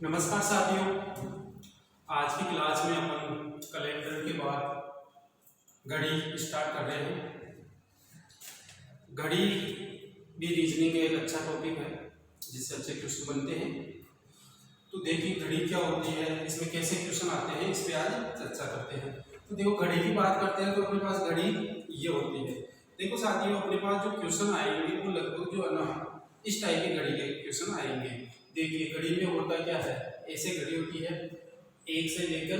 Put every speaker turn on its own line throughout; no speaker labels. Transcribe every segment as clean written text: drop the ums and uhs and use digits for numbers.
नमस्कार साथियों। आज की क्लास में अपन कैलेंडर के बाद घड़ी स्टार्ट कर रहे हैं। घड़ी भी रीजनिंग एक अच्छा टॉपिक है जिससे अच्छे क्वेश्चन बनते हैं। तो देखिए घड़ी क्या होती है, इसमें कैसे क्वेश्चन आते हैं, इस पे आज चर्चा करते हैं। तो देखो घड़ी की बात करते हैं तो अपने पास घड़ी ये होती है। देखो साथियों, अपने पास जो क्वेश्चन आएंगे वो लगभग जो है ना इस टाइप की घड़ी के क्वेश्चन आएंगे। देखिए घड़ी में होता क्या है, ऐसे घड़ी होती है 1 से लेकर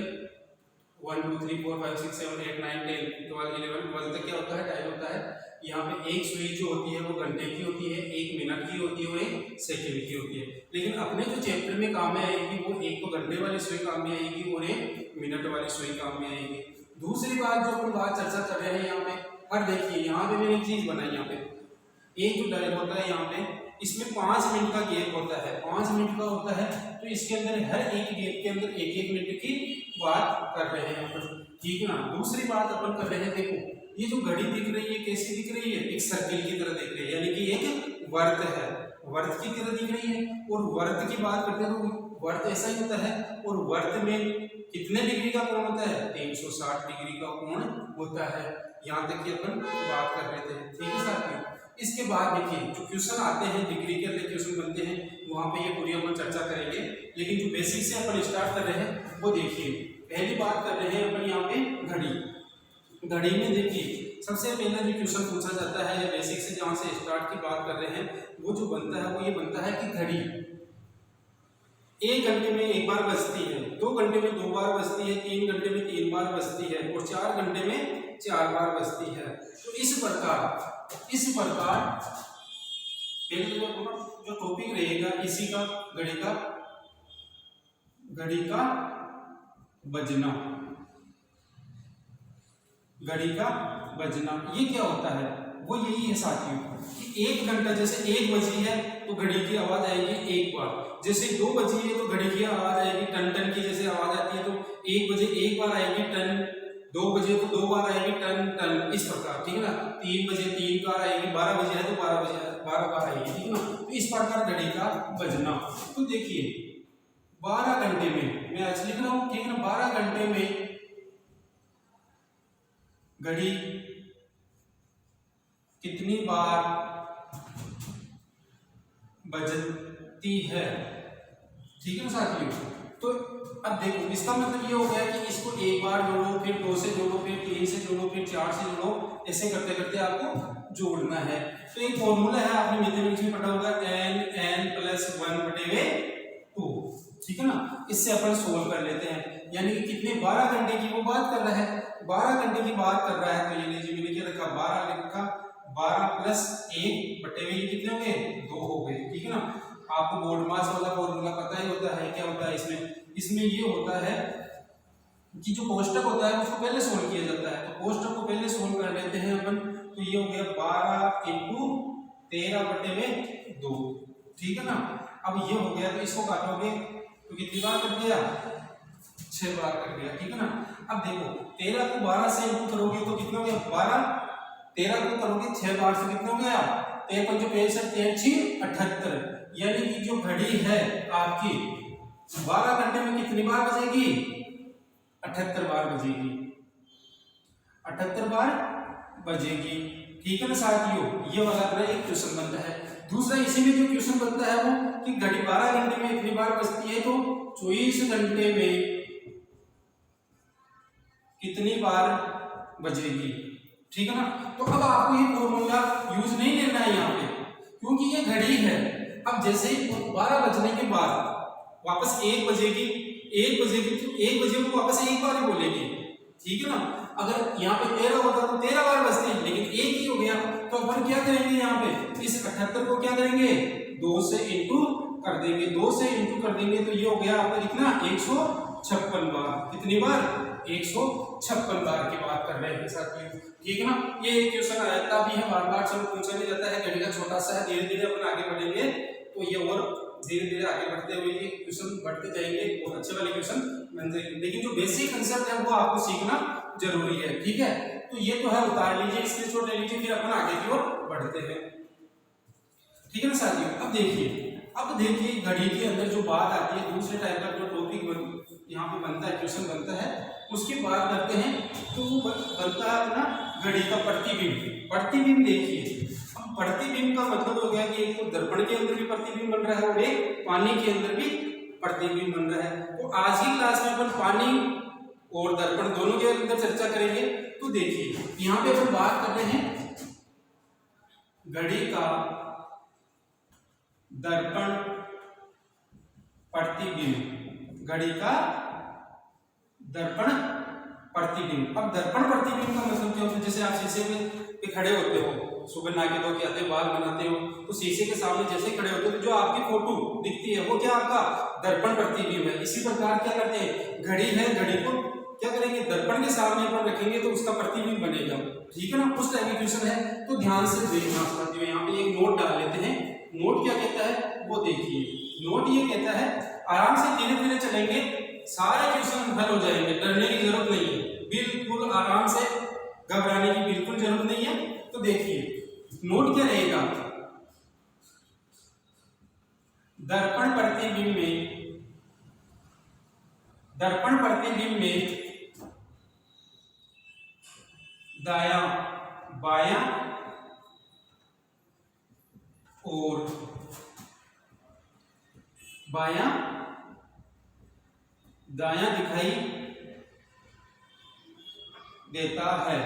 1 2 3 4 5 6 7 8 9 10 12 11 12 तक क्या होता है, टाइम होता है। यहाँ पे एक सुई जो होती है वो घंटे की होती है, 1 मिनट की होती है और 1 सेकंड की होती है। लेकिन अपने जो चैप्टर में काम में आएगी वो एक तो घंटे वाली सुई काम में आएगी और 1 मिनट वाली सुई काम में आएगी। दूसरी बात जो अपन बात चर्चा कर रहे हैं यहाँ पे, और देखिए यहाँ पे मैंने एक चीज बनाई। यहाँ पे एक जो डायल होता है यहाँ पे, इसमें 5 मिनट का गैप होता है, 5 मिनट का होता है। तो इसके अंदर हर एक गैप के अंदर एक एक मिनट की बात कर रहे हैं अपन, ठीक है ना। दूसरी बात अपन कर रहे हैं, देखो ये जो घड़ी दिख रही है कैसी दिख रही है, एक सर्किल की तरह दिख रही है, यानी कि एक वर्त है, वर्त की तरह दिख रही है। और वर्त की बात करते हैं तो वर्त ऐसा ही होता है। और वर्त में कितने डिग्री का कोण होता है, 360 डिग्री का कोण होता है। यहाँ तक कि अपन बात कर रहे थे, ठीक है साथियों। इसके बाद देखिए जो क्वेश्चन आते हैं, डिग्री के अंदर क्वेश्चन बनते हैं, वहां पे ये पूरी अपन चर्चा करेंगे। लेकिन जो बेसिक से अपन स्टार्ट कर रहे हैं वो देखिए, पहली बात कर रहे हैं अपन यहाँ पे घड़ी। घड़ी में देखिए सबसे पहले जो क्वेश्चन पूछा जाता है या बेसिक से जहां से स्टार्ट की बात कर रहे हैं वो जो बनता है वो ये बनता है कि घड़ी 1 घंटे में 1 बार बजती है, 2 घंटे में 2 बार बजती है, 3 घंटे में 3 बार बजती है और 4 घंटे में 4 बार बजती है। तो इस प्रकार जो टॉपिक रहेगा इसी का घड़ी का बजना, ये क्या होता है, वो यही है साथियों कि 1 घंटा, जैसे 1 बजी है तो घड़ी की आवाज आएगी 1 बार, जैसे 2 बजी है तो घड़ी की आवाज आएगी टन टन की, जैसे आवाज आती है तो 1 बजे 1 बार आएगी टन, 2 बजे तो 2 बार आएगी टन टन, इस प्रकार, ठीक है ना। 3 बजे 3 बार आएगी, 12 बजे है तो 12 बार आएगी, ठीक है ना। तो इस प्रकार घड़ी का बजना। तो देखिए 12 घंटे में, मैं आज लिख रहा हूं, ठीक है ना, 12 घंटे में घड़ी कितनी बार बजती है, ठीक है ना साथियों। तो अब देखो इसका मतलब ये हो गया कि इसको 1 बार जोड़ो, फिर 2 से जोड़ो, फिर 3 से जोड़ो, फिर 4 से जोड़ो, ऐसे करते करते आपको जोड़ना है। तो एक फॉर्मूला है, आपने मैथमेटिक्स में पढ़ा होगा, n + 1/2, ठीक है ना। इससे अपन सोल्व कर लेते हैं, यानी कि कितने 12 घंटे की वो बात कर रहा है, 12 घंटे की बात कर रहा है। तो ये लीजिए मैंने क्या रखा, 12 लिखा, 12 + 1/2 कितने हो गए, 2 हो गए, ठीक है ना। आपको बोर्ड मास वाला फॉर्मूला पता ही होता है, क्या होता है इसमें ये होता है कि जो कोष्टक होता है उसको पहले सोल्व किया जाता है। तो कोष्टक को पहले सोल्व कर लेते हैं अपन। तो ये हो गया 12 × 13/2, ठीक है ना। अब ये हो गया, तो इसको काटोगे तो कितनी बार कट गया, 6 बार कट गया, ठीक है ना। अब देखो 13 को 12 से इंटू करोगे तो कितना हो गया, 12, 13 को करोगे 6 बार से कितना हो गया, 13 × 5 = 63 = 78। यानी कि जो घड़ी है आपकी 12 घंटे में कितनी बार बजेगी, 78 बार बजेगी, 78 बार बजेगी, ठीक है ना साथियों। ये वाला अपना एक क्वेश्चन बनता है। दूसरा इसी में जो क्वेश्चन बनता है वो कि घड़ी 12 घंटे में इतनी बार बजती है तो 24 घंटे में कितनी बार बजेगी, ठीक है ना। तो अब आपको ये फॉर्मूला यूज नहीं करना है यहाँ पे, क्योंकि ये घड़ी है। अब जैसे ही 12 बजने के बाद वापस 1 बजेगी, 1 बजे को वापस 1 बार ही बोलेगी, ठीक है ना। अगर यहाँ पे 13 होता तो 13 बार बजते हैं, लेकिन 1 ही हो गया। तो अपन क्या करेंगे, यहाँ पे इस 78 को क्या करेंगे, 2 से इंटू कर देंगे, 2 से इंटू कर देंगे तो ये हो गया आपका कितना, 156 बार। कितनी बार, 156 बार की बात कर रहे हैं साथियों, ठीक है ना। ये क्वेश्चन आता भी है, बार बार चलो पूछा नहीं जाता है, घड़ी का छोटा सा है, धीरे धीरे अपन आगे बढ़ेंगे तो ये और धीरे धीरे आगे बढ़ते हुए ये क्वेश्चन बढ़ते जाएंगे, बहुत अच्छे वाले क्वेश्चन बनते हैं। लेकिन जो बेसिक कंसेप्ट है वो आपको सीखना जरूरी है, ठीक है। तो ये तो है, उतार लीजिए, स्क्रीनशॉट ले लीजिए, फिर अपन आगे की ओर बढ़ते हैं, ठीक है ना साथियों। अब देखिए अब देखिए घड़ी के अंदर जो बात आती है, दूसरे टाइप का जो टॉपिक यहाँ पे बनता है, क्वेश्चन बनता है, उसकी बात करते हैं। तो वो बनता है अपना घड़ी का प्रतिबिंब। प्रतिबिंब देखिए, अब प्रतिबिंब का मतलब हो गया कि एक तो दर्पण के अंदर भी प्रतिबिंब बन रहा है और एक पानी के अंदर भी प्रतिबिंब बन रहा है। तो आज की क्लास में अपन पानी और दर्पण दोनों के अंदर चर्चा करेंगे। तो देखिए यहाँ पे अपन बात कर रहे हैं घड़ी का दर्पण प्रतिबिंब, घड़ी का दर्पण प्रतिबिंब। अब दर्पण प्रतिबिंब का मतलब क्या होता है? जैसे आप शीशे पे खड़े होते हो, सुबह नहा के धो के आते, बाल बनाते हो, तो शीशे के सामने जैसे खड़े होते हो तो जो आपकी फोटो दिखती है वो क्या आपका दर्पण प्रतिबिंब है। इसी प्रकार क्या करते हैं, घड़ी है, घड़ी को क्या करेंगे, दर्पण के सामने अपन रखेंगे तो उसका प्रतिबिंब बनेगा। ठीक है ना, उस टाइप की क्वेश्चन है। तो ध्यान से देखना साथियों, यहाँ पे एक नोट डाल लेते हैं। नोट क्या कहता है वो देखिए, नोट ये कहता है आराम से धीरे धीरे चलेंगे, सारे क्वेश्चन हल हो जाएंगे, डरने की जरूरत नहीं है, बिल्कुल आराम से, घबराने की बिल्कुल जरूरत नहीं है। तो देखिए नोट क्या रहेगा, दर्पण प्रतिबिंब में दायां बायां और बायां दायां दिखाई देता है।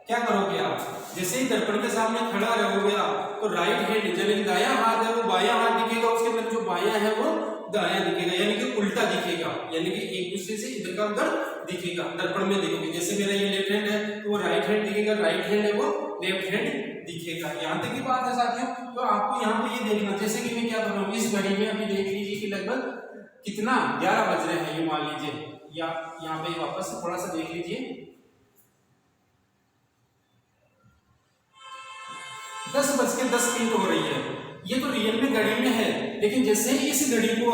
क्या करोगे आप, जैसे ही दर्पण के सामने खड़ा रहोगे आप तो राइट हैंड यानी दायां हाथ है वो बायां हाथ दिखेगा, उसके अंदर जो बायां है वो दायां दिखेगा, यानी कि उल्टा दिखेगा, यानी कि एक दूसरे से इधर का उधर दिखेगा। दर्पण में देखोगे जैसे मेरा ये लेफ्ट हैंड है तो वो राइट हैंड दिखेगा, राइट हैंड है वो लेफ्ट हैंड दिखेगा। यहाँ तक की बात है साथियों। तो आपको यहाँ पे ये देखना, जैसे कि मैं क्या कर रहा हूँ, इस घड़ी में अभी देख लीजिए कि लगभग कितना 11 बज रहे हैं, ये मान लीजिए, या यहाँ पे वापस से थोड़ा सा देख लीजिए 10:10 हो रही है। ये तो रियल में घड़ी में है, लेकिन जैसे ही इस घड़ी को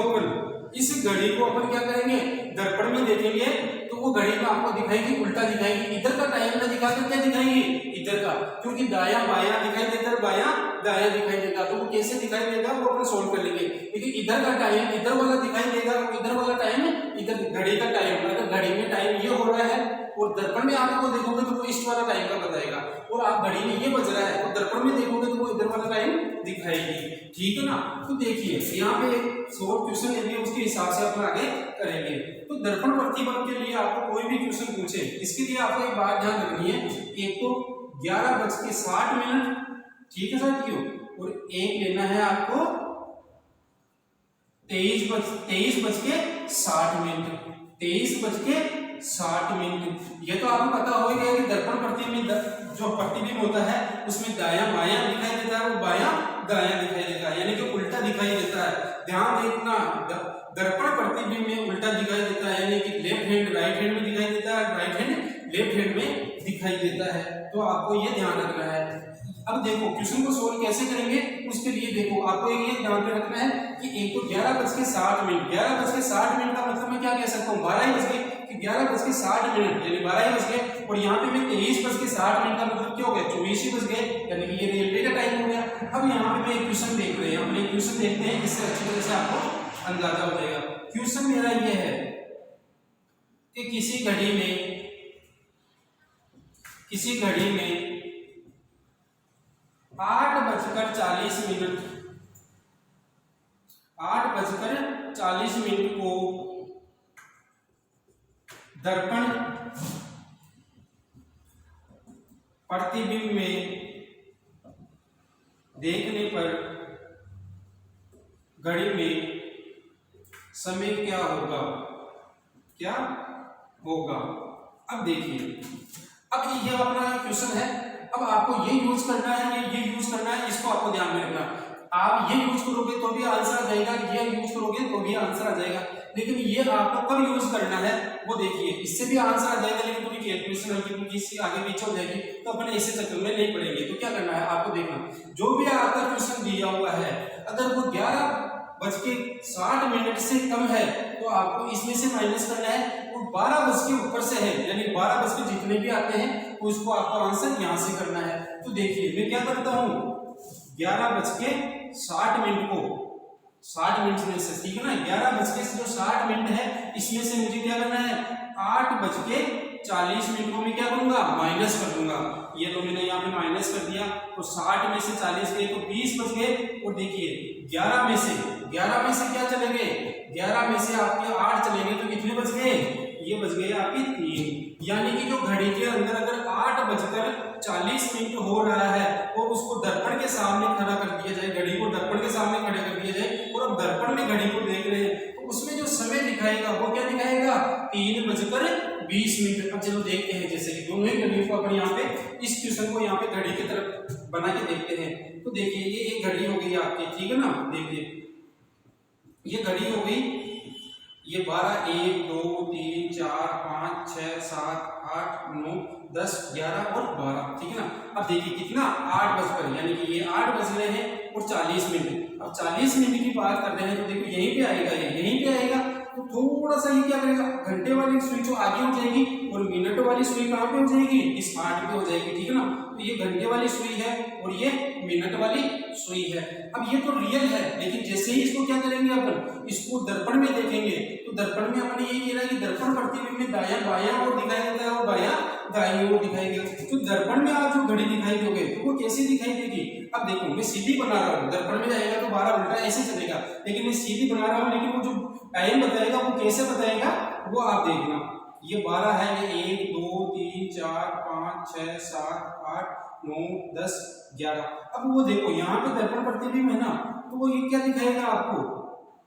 अपन क्या करेंगे, दर्पण में देखेंगे तो वो घड़ी में आपको दिखाएगी उल्टा दिखाएगी, इधर का टाइम ना दिखाकर क्या दिखाएगी, इधर का, क्योंकि दायां बायां दिखाई देता है, बायां दायां दिखाई देगा। तो वो कैसे दिखाई देगा वो अपन सोल्व कर लेंगे। लेकिन इधर का टाइम इधर वाला दिखाई देगा, इधर वाला टाइम इधर, घड़ी का टाइम मतलब घड़ी में टाइम ये हो रहा है और दर्पण में आपको देखोगे तो वो इस वाला टाइम का बताएगा, और आप घड़ी में ये बज रहा है तो दर्पण में देखोगे तो वो इधर वाला टाइम दिखाएगी। ठीक है ना। तो देखिए यहाँ पे एक शॉर्ट क्वेश्चन है, उसके हिसाब से अपन आगे करेंगे। तो दर्पण प्रतिबिंब के लिए आपको कोई भी क्वेश्चन पूछे, इसके लिए आपको एक बात ध्यान रखनी है, एक तो 11:60, ठीक है साथियों, और एक लेना है आपको 23:60। ये तो आपको पता हो गया कि दर्पण प्रतिबिंब जो प्रतिबिंब होता है उसमें दायां बायां दिखाई देता है, वो बायां दायां दिखाई देता है, यानी कि उल्टा दिखाई देता है। ध्यान देखना, दर्पण प्रतिबिंब में उल्टा दिखाई देता है, यानी कि लेफ्ट हैंड राइट हैंड में दिखाई देता है, राइट हैंड लेफ्ट हैंड में दिखाई देता है। तो आपको ये ध्यान रखना है। अब देखो क्वेश्चन को सोल्व कैसे करेंगे, उसके लिए देखो आपको ये ध्यान रखना है कि एक तो 11:60 का मतलब मैं क्या कह सकता हूँ, 12 ही बज गए, कि 11:60 यानी 12 ही बज गए, और यहाँ पे मैं 23:60 का मतलब क्या हो गया, 24 ही बज गए, यानी कि ये रियल का टाइम हो गया। अब यहाँ पे मैं एक क्वेश्चन देख रहे हैं, अपने क्वेश्चन देखते हैं, इससे अच्छी तरह से आपको अंदाजा हो जाएगा। क्वेश्चन मेरा ये है कि किसी घड़ी में 8:40 को दर्पण प्रतिबिंब में देखने पर घड़ी में समय क्या होगा। अब देखिए, अब ये अपना क्वेश्चन है, अब आपको ये यूज करना है, ये यूज करना है, इसको आपको ध्यान में रखना। आप ये यूज करोगे तो भी आंसर आ जाएगा, ये यूज करोगे तो भी आंसर आ जाएगा, लेकिन ये आपको कब यूज करना है वो देखिए। इससे भी आंसर आ जाएगा, लेकिन पूरी कैलकुलेशन हल्की आगे पीछे हो जाएगी, तो अपने इससे चक्कर में नहीं पड़ेंगे। तो क्या करना है आपको देखना, जो भी आपका क्वेश्चन दिया हुआ है अगर वो 11:60 से कम है तो आपको इसमें से माइनस करना है, और 12 बज के ऊपर से है यानी 12 बज के जितने भी आते हैं तो उसको आपको आंसर यहाँ से करना है। तो देखिए मैं क्या करता हूँ, 11:60 को 60 मिनट में से, ठीक है ना, 11 बज के जो 60 मिनट है इसमें से मुझे क्या करना है, 8:40 को मैं क्या करूंगा, माइनस कर दूंगा। ये तो मैंने यहाँ पे माइनस कर दिया, तो 60 में से 40 गए तो 20 बच गए। और देखिए 11 में से क्या चले गए, 11 में से आपके 8 चलेंगे तो कितने बच गए, ये बच गए आपके 3। यानी कि जो घड़ी के अंदर अगर 8:40 हो रहा है और उसको दर्पण के सामने खड़ा कर दिया जाए, घड़ी को दर्पण के सामने खड़ा कर दिया जाए और अब दर्पण में घड़ी को देख रहे हैं, तो उसमें जो समय दिखाएगा वो क्या दिखाएगा, 3:20। अब चलो देखते हैं, जैसे कि दोनों ही घड़ियों को अपन यहाँ पे इस क्वेश्चन को यहाँ पे घड़ी की तरफ बना के देखते हैं। तो देखिए ये एक घड़ी हो गई आपकी, ठीक है ना, देखिए ये घड़ी हो गई, ये 12, 1, 2, 3, 4, 5, 6, 7, 8, 9, 10, 11 और 12, ठीक है ना। अब देखिए कितना, 8 बजकर, यानी कि ये 8 बज रहे हैं और 40 मिनट। अब 40 मिनट की बात कर रहे हैं तो देखो यहीं पे आएगा, ये यहीं पे आएगा, तो थोड़ा सा ये क्या करेगा, घंटे वाली सुई जो आगे हो जाएगी और मिनट वाली सुई कहाँ पे हो जाएगी, इस 8 पे हो जाएगी, ठीक है ना। तो ये घंटे वाली सुई है और ये मिनट वाली सुई है। अब ये तो रियल है, लेकिन जैसे ही इसको क्या करेंगे अपन, इसको दर्पण में देखेंगे, तो दर्पण में अपन यही कह रहा है कि दर्पण प्रतिबिंब में दायां बायां और दिखाई देता है और बायां दाईं ओर दिखाई देगा। तो दर्पण में आप जो घड़ी दिखाई दोगे तो वो कैसी दिखाई देगी, अब देखो मैं सीधी बना रहा हूँ, दर्पण में जाएगा तो 12 उल्टा ऐसे चलेगा, लेकिन मैं सीधी बना रहा हूँ, लेकिन वो जो टाइम बताएगा वो कैसे बताएगा वो आप देखना। ये 12 है, ये 1, 2, 3, 4, 5, 6, 7, 8, 9, 10, 11। अब वो देखो यहाँ पे दर्पण प्रतिबिंब है ना, तो वो ये क्या दिखाएगा आपको,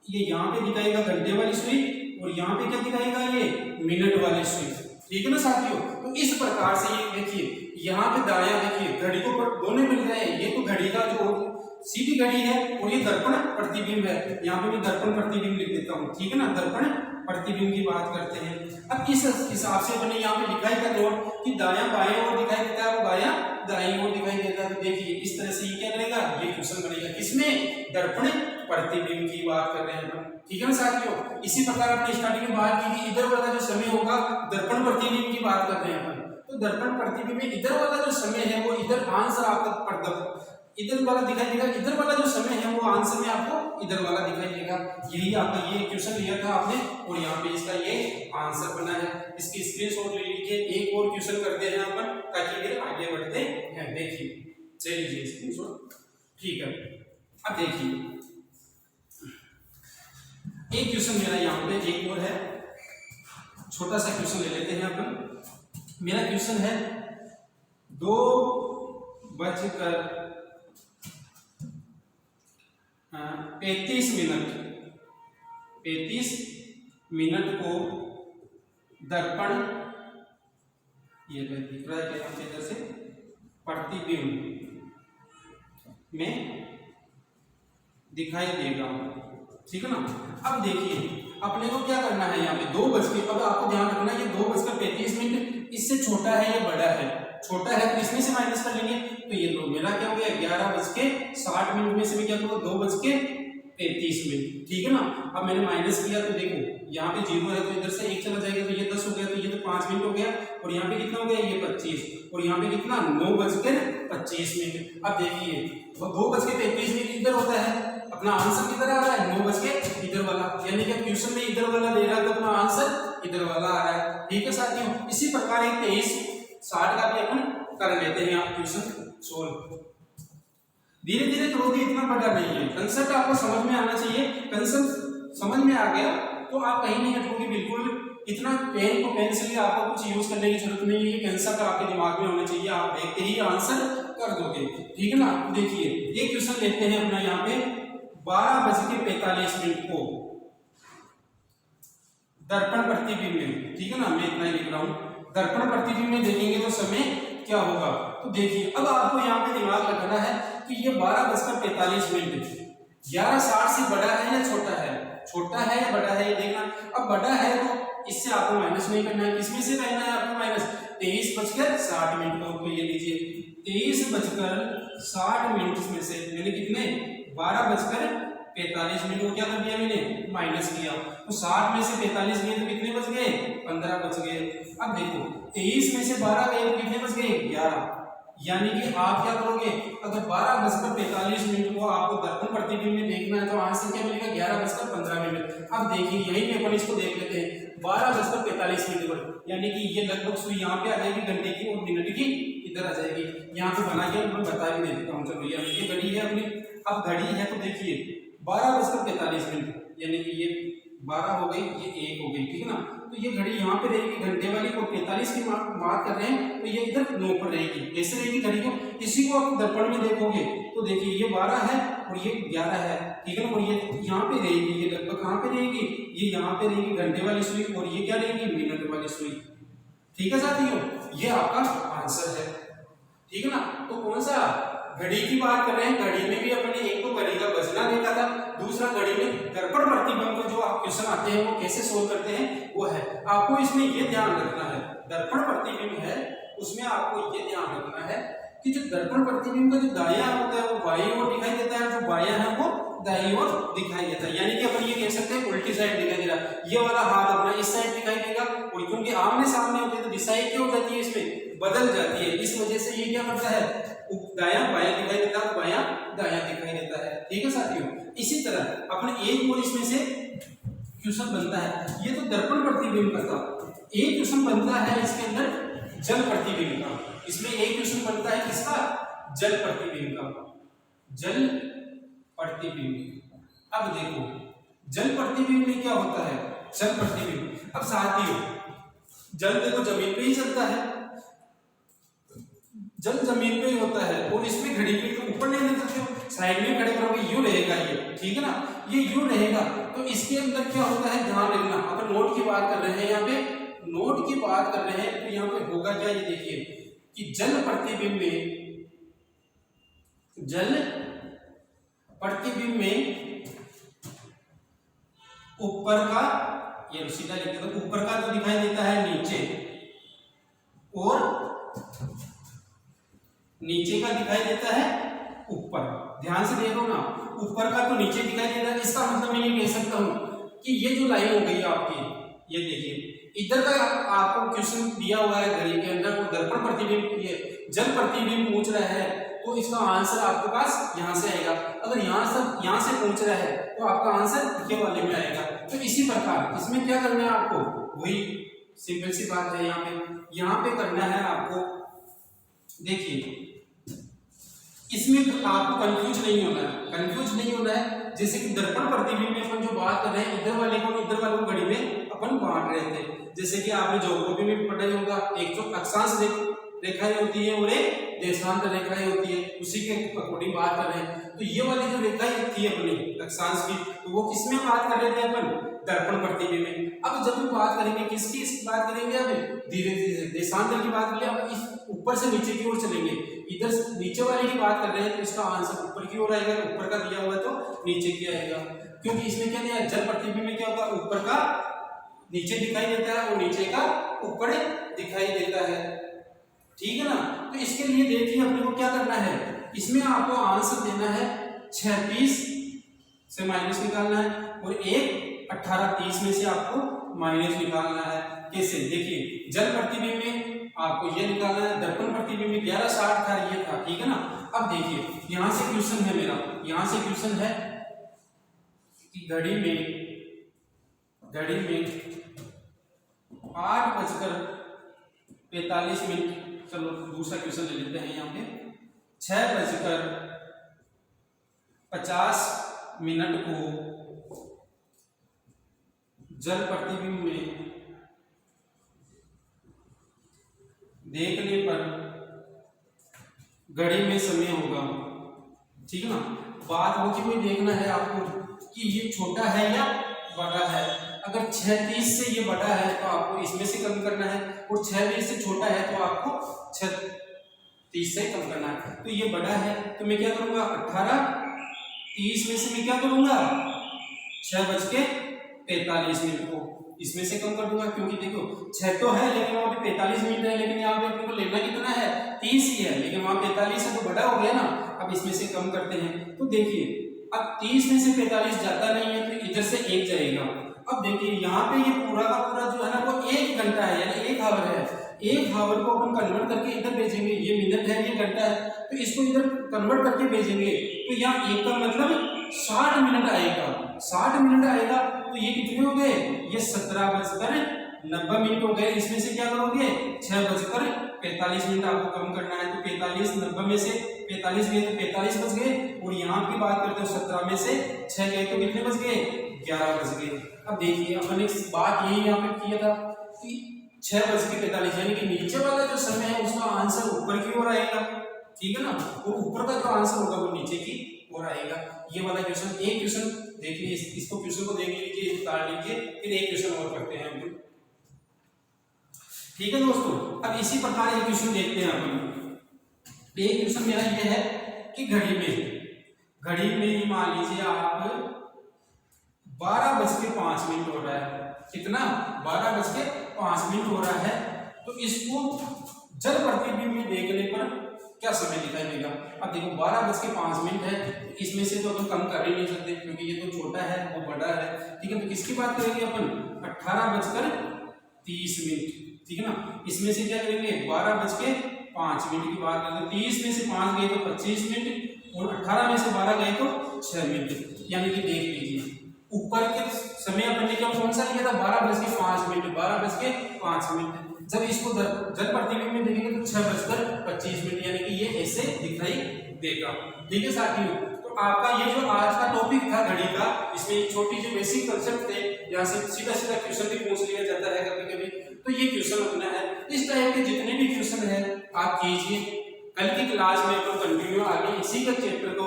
ये यहाँ पे दिखाएगा घंटे वाली सुई और यहाँ पे क्या दिखाएगा, ये मिनट वाली सुई, ठीक है ना साथियों। तो इस प्रकार से ये देखिए यहाँ पे दायां देखिए घड़ी को दोनों मिल रहे हैं, ये तो घड़ी का जो सीधी घड़ी है और ये दर्पण प्रतिबिंब है। यहाँ पे मैं दर्पण प्रतिबिंब लिख देता हूँ, ठीक है ना, दर्पण प्रतिबिंब की बात करते हैं। अब इस हिसाब से मैंने यहाँ पे लिखा है नोट कि दायां बाएं ओर दिखाई देता है, वो बायां दाईं ओर दिखाई देता है। तो देखिए इस तरह से ये क्या करेगा, ये क्वेश्चन बनेगा, किसमें, दर्पण प्रतिबिंब की बात कर रहे हैं अपन, ठीक है ना साथियों। इसी प्रकार अपने स्टार्टिंग में बात की कि इधर वाला जो समय होगा दर्पण प्रतिबिंब की बात कर रहे हैं अपन, तो दर्पण प्रतिबिंब में इधर वाला जो समय है वो इधर आंसर आपका इधर वाला दिखाई देगा, इधर वाला जो समय है वो आंसर में आपको इधर वाला दिखाई देगा। यही आपका ये क्वेश्चन लिया था आपने और यहाँ पे इसका ये आंसर बना है। इसकी स्क्रीनशॉट ले लीजिए, एक और क्वेश्चन करते हैं अपन ताकि फिर आगे बढ़ते हैं। देखिए ले लीजिए स्क्रीनशॉट, ठीक है। अब देखिए एक क्वेश्चन मेरा यहाँ पे एक और है, छोटा सा क्वेश्चन ले लेते हैं अपन। मेरा क्वेश्चन है 2:35 को दर्पण, ये दिख रहा है क्या इधर से, प्रतिबिंब में दिखाई देगा, ठीक है ना। अब देखिए अपने को क्या करना है, यहाँ पे 2 बज के, अब आपको ध्यान रखना है ये 2:35 इससे छोटा है या बड़ा है, छोटा है तो इसमें से माइनस कर लेंगे, तो ये लो मेरा क्या हो गया 11:60 में से मैं क्या करूँगा 2:33, ठीक है ना। अब मैंने माइनस किया तो देखो यहाँ पे 0 है तो इधर से 1 चला जाएगा, तो ये 10 हो गया, तो ये तो 5 मिनट हो गया, और यहाँ पे कितना हो गया, ये 25, और यहाँ पे कितना 9:25। अब देखिए 2:33 इधर होता है, अपना आंसर किधर आ रहा है, 9 इधर वाला, यानी कि क्वेश्चन में इधर वाला दे रहा है तो अपना आंसर इधर वाला आ रहा है, ठीक है साथियों। इसी प्रकार एक 23:60 का भी अपन कर लेते हैं आप क्वेश्चन सोल्व। धीरे धीरे करोगे, इतना बड़ा नहीं है, कंसेप्ट आपको समझ में आना चाहिए। कंसेप्ट समझ में आ गया तो आप कहीं नहीं हटोगे, बिल्कुल इतना पेन को पेंसिल आपको कुछ यूज करने की जरूरत नहीं है, कंसेप्ट आपके दिमाग में होना चाहिए, आप देखते ही आंसर कर दोगे, ठीक है ना। देखिए एक क्वेश्चन लेते हैं अपना यहाँ पे 12:45 को दर्पण प्रतिबिंब में, ठीक है ना, मैं इतना ही लिख रहा हूँ, दर्पण प्रतिबिंब में देखेंगे तो समय क्या होगा। तो देखिए अब आपको यहाँ पे दिमाग लगाना है कि ये 12:45 11:60 से बड़ा है या छोटा है, छोटा है या बड़ा है, ये देखना। अब बड़ा है तो इससे आपको माइनस नहीं करना है, किसमें से करना है आपको माइनस, 23:60 को, तो ये लीजिए 23:60 में से मैंने कितने 12:45 को क्या कर दिया मैंने माइनस किया, तो 60 में से 45 गए तो कितने बच गए 15 बच गए। अब देखो 23 में से 12 गए तो कितने बच गए 11, यानी कि आप क्या करोगे, अगर 12:45 को आपको दर्पण प्रतिबिंब में देखना है तो आंसर क्या मिलेगा, 11:15। अब देखिए यही पे अपन इसको देख लेते हैं 12:45 पर, यानी कि ये लगभग सुई यहाँ पे आ जाएगी घंटे की और मिनट की इधर आ जाएगी। यहाँ पे बना के मैं बता भी देता हूँ। चलो ये घड़ी है अपनी। अब घड़ी है तो देखिए 12:45, यानी कि ये 12 हो गई, ये 1 हो गई, ठीक है ना। तो ये घड़ी यहाँ पे रहेगी घंटे वाली को 45 की बात कर रहे हैं तो ये इधर 9 पर रहेगी। ऐसे रहेगी घड़ी को। इसी को आप दर्पण में देखोगे तो देखिए ये 12 है और ये 11 है, ठीक है ना। और ये यहाँ पे रहेगी, ये लगभग कहाँ पे रहेगी, ये यहाँ पे रहेगी घंटे वाली सुई और ये क्या रहेगी, मिनट वाली सुई। ठीक है साथियों, ये आपका आंसर है, ठीक है ना। तो कौन सा, घड़ी की बात कर रहे हैं। घड़ी में भी अपने एक तो घड़ी का बजना देखा था, दूसरा घड़ी में दर्पण प्रतिबिंब को जो आप क्वेश्चन आते हैं वो कैसे सोल्व करते हैं वो है। आपको इसमें ये ध्यान रखना है, दर्पण प्रतिबिंब है उसमें आपको ये ध्यान रखना है कि जो दर्पण प्रतिबिंब का जो दायां होता है वो बाईं ओर दिखाई देता है, जो बायां है वो दाईं ओर दिखाई देता है। यानी कि अपन ये कह सकते हैं उल्टी साइड दिखाई दे रहा है, ये वाला हाथ अपना इस साइड दिखाई देगा और क्योंकि आमने सामने होते हैं तो दिशाएं क्या हो जाती है, इसमें बदल जाती है। इस वजह से ये क्या करता है, दायां बायां दिखाई देता है, बायां दायां दिखाई देता है, ठीक है साथियों। इसी तरह अपने एक और इसमें से क्वेश्चन बनता है, ये तो दर्पण प्रतिबिंब का था, एक क्वेश्चन बनता है इसके अंदर जल प्रतिबिंब का। इसमें एक क्वेश्चन बनता है किसका, जल प्रतिबिंब का, जल प्रतिबिंब। अब देखो जल प्रतिबिंब में क्या होता है, जल प्रतिबिंब। अब साथियों जल देखो जमीन पे ही चलता है, जल जमीन पे ही होता है और इसमें घड़ी के ऊपर नहीं देख सकते हो, साइड में खड़े करोगे यूं रहेगा ये, ठीक है ना, ये यूं रहेगा। तो इसके अंदर क्या होता है ध्यान रखना। अपन नोट की बात कर रहे हैं, यहाँ पे नोट की बात कर रहे हैं तो यहाँ पे होगा क्या, ये देखिए कि जल प्रतिबिंब में, जल प्रतिबिंब में ऊपर का, ये सीधा लिख देता हूं, ऊपर का जो दिखाई देता है नीचे और नीचे का दिखाई देता है ऊपर। ध्यान से देखो ना, ऊपर का तो नीचे दिखाई देता है, इसका मतलब मैं ये कह सकता हूं कि ये जो लाइन हो गई आपकी, ये देखिए इधर का आपको क्वेश्चन दिया हुआ है घड़ी के अंदर, वो दर्पण प्रतिबिंब, ये जल प्रतिबिंब पूछ रहा है तो इसका आंसर आपके पास यहां से आएगा। अगर यहां से पूछ रहा है तो आपका आंसर ये वाले में आएगा। तो इसी प्रकार इसमें क्या करना है आपको, वही सिंपल सी बात है, यहाँ पे करना है आपको। देखिए इसमें आपको कंफ्यूज नहीं होना है, कंफ्यूज नहीं होना है। जैसे कि दर्पण प्रतिबिंब में अपन जो बात कर रहे हैं, इधर वाले को घड़ी में अपन बांट रहे थे। जैसे कि आपने ज्योग्राफी में पढ़ा ही होगा, एक जो अक्षांश रेखाएं होती है और एक देशांतर रेखाएं होती है, उसी के अकॉर्डिंग बात कर रहे हैं। तो ये वाली जो रेखाएं थी अपनी अक्षांश की, तो वो किसमें बात कर रहे थे अपन, दर्पण प्रतिबिंब में। अब जब भी बात करेंगे किसकी बात करेंगे, अब धीरे धीरे देशांतर की बात करेंगे। अब इस ऊपर से नीचे की ओर चलेंगे, इधर नीचे वाले की बात कर रहे हैं तो इसका आंसर ऊपर की ओर आएगा, ऊपर का दिया हुआ तो नीचे की आएगा। क्योंकि इसमें क्या दिया, जल प्रतिबिंब में क्या होता है, ऊपर का नीचे दिखाई देता है और नीचे का ऊपर दिखाई देता है, ठीक है ना। तो इसके लिए देखिए अपने को क्या करना है, इसमें आपको आंसर देना है 36 से माइनस निकालना है और एक 18 30 में से आपको माइनस निकालना है। कैसे, देखिए जल प्रतिबिंब में आपको ये निकालना है, दर्पण प्रतिबिंब में 1160 था, ये था, ठीक है ना। अब देखिए यहां से क्वेश्चन है मेरा, यहां से क्वेश्चन है कि घड़ी में 8:45, चलो दूसरा क्वेश्चन ले लेते हैं। यहाँ पे 6:50 को जल प्रतिबिंब में देखने पर घड़ी में समय होगा, ठीक है ना। बात हो कि कोई देखना है आपको कि ये छोटा है या बड़ा है। अगर 36 से ये बड़ा है तो आपको इसमें से कम करना है और 6:20 से छोटा है तो आपको 36 से कम करना है। तो ये बड़ा है तो मैं क्या करूंगा, 18:30 में से मैं क्या करूंगा, 6:45 को इसमें से कम कर दूंगा। क्योंकि देखो 6 तो है लेकिन वहां पे 45 मिनट है, लेकिन यहाँ पे अपने को लेना कितना है, 30 ही है, लेकिन वहां 45 है तो बड़ा हो गया ना। अब इसमें से कम करते हैं तो देखिए अब 30 में से 45 जाता नहीं है तो इधर से 1 जाएगा। अब देखिए यहाँ पे ये पूरा का पूरा जो है ना वो 1 घंटा है, यानी 1 आवर है। एक हावर को अपन कन्वर्ट करके इधर भेजेंगे, ये मिनट है ये घंटा है, तो इसको इधर कन्वर्ट करके भेजेंगे तो यहाँ एक का मतलब 60 मिनट आएगा। 60 मिनट आएगा तो ये कितने हो गए, ये 17:90 हो गए। इसमें से क्या करोगे, 6:45 आपको कम करना है, तो 45 90 में से 45 गए तो 45 बच गए, और यहाँ की बात करते हो 17 में से 6 गए तो कितने बच गए, 11 बच गए। अब देखिए अपन एक बात यही यहाँ पे किया था कि 6:45 यानी कि नीचे वाला जो समय है उसका आंसर ऊपर की ओर आएगा, ठीक है ना, वो ऊपर का जो आंसर होगा वो नीचे की ओर आएगा। ये वाला क्वेश्चन, एक क्वेश्चन देख लीजिए, इसको क्वेश्चन को देख लीजिए, उतार लीजिए, फिर एक क्वेश्चन और करते हैं हम, ठीक है दोस्तों। अब इसी प्रकार एक क्वेश्चन देखते हैं अपन। एक क्वेश्चन मेरा ये है कि घड़ी में मान लीजिए आप 12:05 हो रहा है, कितना, 12:05 हो रहा है, तो इसको जल प्रतिबिंब में देखने पर क्या समय दिखाई देगा। अब देखो 12:05 है, तो इसमें से तो अपन कम कर ही नहीं सकते क्योंकि ये तो छोटा है वो बड़ा है, ठीक है। तो किसकी बात करेंगे अपन, 18:30, ठीक है ना। इसमें से क्या करेंगे, 12:05 की बात करें तो 30 में से 5 गए तो 25 मिनट, और 18 में से 12 गए तो 6 मिनट। यानी कि देख लीजिए ऊपर के समय अपन ने क्या कौन सा लिया था, 12:05, 12:05। जब इसको जल प्रतिबिंब में देखेंगे तो 6:25, यानी कि ये ऐसे दिखाई देगा, ठीक है साथियों। तो आपका ये जो आज का टॉपिक था घड़ी का, इसमें छोटी जो बेसिक कंसेप्ट थे, यहाँ से सीधा सीधा क्वेश्चन भी पूछ लिया जाता है कभी कभी, तो ये क्वेश्चन अपना है। इस टाइप के जितने भी क्वेश्चन है आप कीजिए। कल की क्लास में अपन कंटिन्यू आगे इसी का चैप्टर को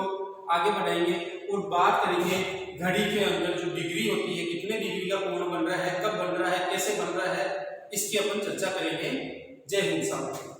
आगे बढ़ाएंगे और बात करेंगे घड़ी के अंदर जो डिग्री होती है, कितने डिग्री का कोण बन रहा है, कब बन रहा है, कैसे बन रहा है, इसकी अपन चर्चा करेंगे। जय हिंद साहब।